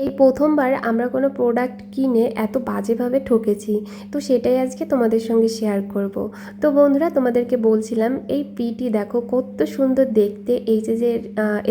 এই প্রথমবার আমরা কোনো প্রোডাক্ট কিনে এত বাজেভাবে ঠকেছি, তো সেটাই আজকে তোমাদের সঙ্গে শেয়ার করব। তো বন্ধুরা, তোমাদেরকে বলছিলাম এই পিটি দেখো কত সুন্দর দেখতে। এই যে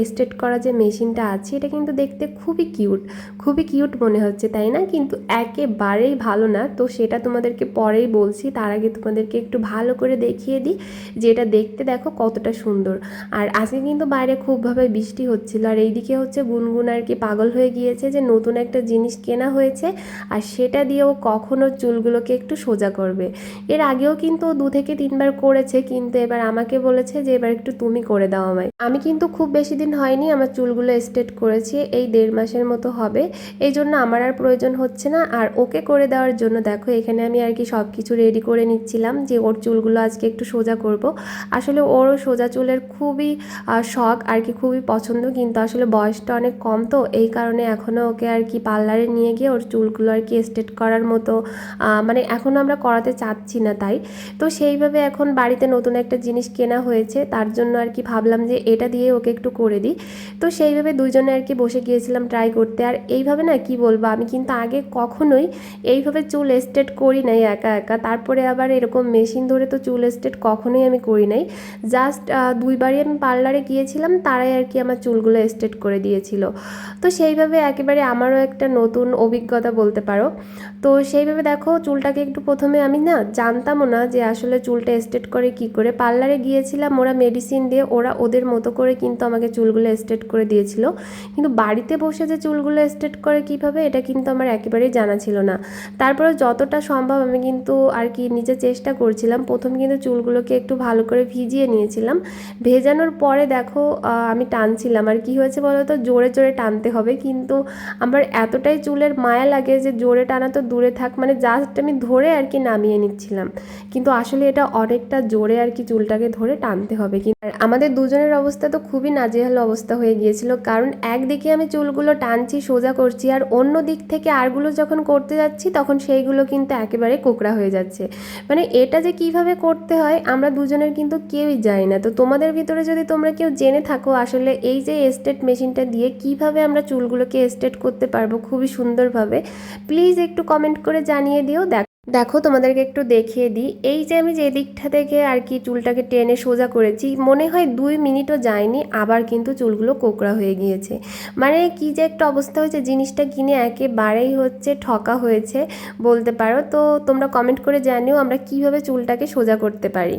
স্ট্রেট করা যে মেশিনটা আছে, এটা কিন্তু দেখতে খুবই কিউট, খুবই কিউট মনে হচ্ছে, তাই না? কিন্তু একেবারেই ভালো না। তো সেটা তোমাদেরকে পরেই বলছি, তার আগে তোমাদেরকে একটু ভালো করে দেখিয়ে দিই যে এটা দেখতে দেখো কতটা সুন্দর। আর আজকে কিন্তু বাইরে খুবভাবে বৃষ্টি হচ্ছিল, আর এইদিকে হচ্ছে গুনগুন আর কি পাগল হয়ে গিয়েছে যে নতুন একটা জিনিস কেনা হয়েছে আর সেটা দিয়েও কখনো চুলগুলোকে একটু সোজা করবে। এর আগেও কিন্তু 2 থেকে 3 বার করেছে, কিন্তু এবার আমাকে বলেছে যে এবার একটু তুমি করে দাও আমায়। আমি কিন্তু খুব বেশি দিন হয়নি আমার চুলগুলো স্ট্রেট করেছি, এই 1.5 মাসের মতো হবে। এই জন্য আমার আর প্রয়োজন হচ্ছে না। আর ওকে করে দেওয়ার জন্য দেখো এখানে আমি আর কি সব কিছু রেডি করে নিচ্ছিলাম যে ওর চুলগুলো আজকে একটু সোজা করব। আসলে ওরও সোজা চুলের খুবই শখ আর কি, খুবই পছন্দ, কিন্তু আসলে বয়সটা অনেক কম, তো এই কারণে এখনও ওকে আর কি পার্লারে নিয়ে গিয়ে ওর চুলগুলো আর কি স্ট্রেট করার মতো মানে এখনও আমরা করাতে চাচ্ছি না। তাই তো সেইভাবে এখন বাড়িতে নতুন একটা জিনিস কেনা হয়েছে, তার জন্য আর কি ভাবলাম যে এটা দিয়ে ওকে একটু করে দিই। তো সেইভাবে দুইজনে আর কি বসে গিয়েছিলাম ট্রাই করতে। আর এইভাবে না কি বলবো, আমি কিন্তু আগে কখনোই এইভাবে চুল স্ট্রেট করি নাই একা একা, তারপরে আবার এরকম মেশিন ধরে তো চুল স্ট্রেট কখনোই আমি করি নাই। জাস্ট 2 বারই আমি পার্লারে গিয়েছিলাম, তারাই আর কি আমার চুলগুলো স্ট্রেট করে দিয়েছিল। তো সেইভাবে একেবারে আমারও একটা নতুন অভিজ্ঞতা বলতে পারো। তো সেইভাবে দেখো চুলটাকে একটু প্রথমে আমি না জানতামও না যে আসলে চুলটা স্ট্রেট করে কি করে। পার্লারে গিয়েছিলাম, ওরা মেডিসিন দিয়ে ওরা ওদের মতো করে কিন্তু আমাকে চুলগুলো স্ট্রেট করে দিয়েছিল, কিন্তু বাড়িতে বসে যে চুলগুলো স্ট্রেট করে কিভাবে এটা কিন্তু আমার একেবারেই জানা ছিল না। তারপরে যতটা সম্ভব আমি কিন্তু আর কি নিজে চেষ্টা করছিলাম। প্রথম কিন্তু চুলগুলোকে একটু ভালো করে ভিজিয়ে নিয়েছিলাম, ভেজানোর পরে দেখো আমি টানছিলাম। আর কি হয়েছে বলো তো, জোরে জোরে টানতে হবে, কিন্তু আমার এতটাই চুলের মায়া লাগে যে জোরে টানা তো দূরে থাক, মানে জাস্ট আমি ধরে আর কি নামিয়ে নিচ্ছিলাম, কিন্তু আসলে এটা অনেকটা জোরে আর কি চুলটাকে ধরে টানতে হবে। কিন্তু আমাদের দুজনের অবস্থা তো খুবই নাজেহাল অবস্থা হয়ে গিয়েছিল, কারণ একদিকে আমি চুলগুলো টানছি সোজা করছি, আর অন্য দিক থেকে আরগুলো যখন করতে যাচ্ছি তখন সেইগুলো কিন্তু একেবারে কোঁকড়া হয়ে যাচ্ছে। মানে এটা যে কিভাবে করতে হয় আমরা দুজনের কিন্তু কেউই জানি না। তো তোমাদের ভিতরে যদি তোমরা কেউ জেনে থাকো আসলে এই যে স্ট্রেট মেশিনটা দিয়ে কিভাবে আমরা চুলগুলোকে স্ট্রেট করতে পারবো খুবই সুন্দরভাবে, প্লিজ একটু কমেন্ট করে জানিয়ে দিও। দেখো তোমাদেরকে একটু দেখিয়ে দিই, এই যে আমি যে দিকটা থেকে আর কি চুলটাকে টেনে সোজা করেছি, মনে হয় 2 মিনিটও যায়নি, আবার কিন্তু চুলগুলো কোঁকড়া হয়ে গিয়েছে। মানে কি যে একটা অবস্থা হয়েছে, জিনিসটা কিনে একেবারেই হচ্ছে ঠকা হয়েছে বলতে পারো। তো তোমরা কমেন্ট করে জানিও আমরা কিভাবে চুলটাকে সোজা করতে পারি।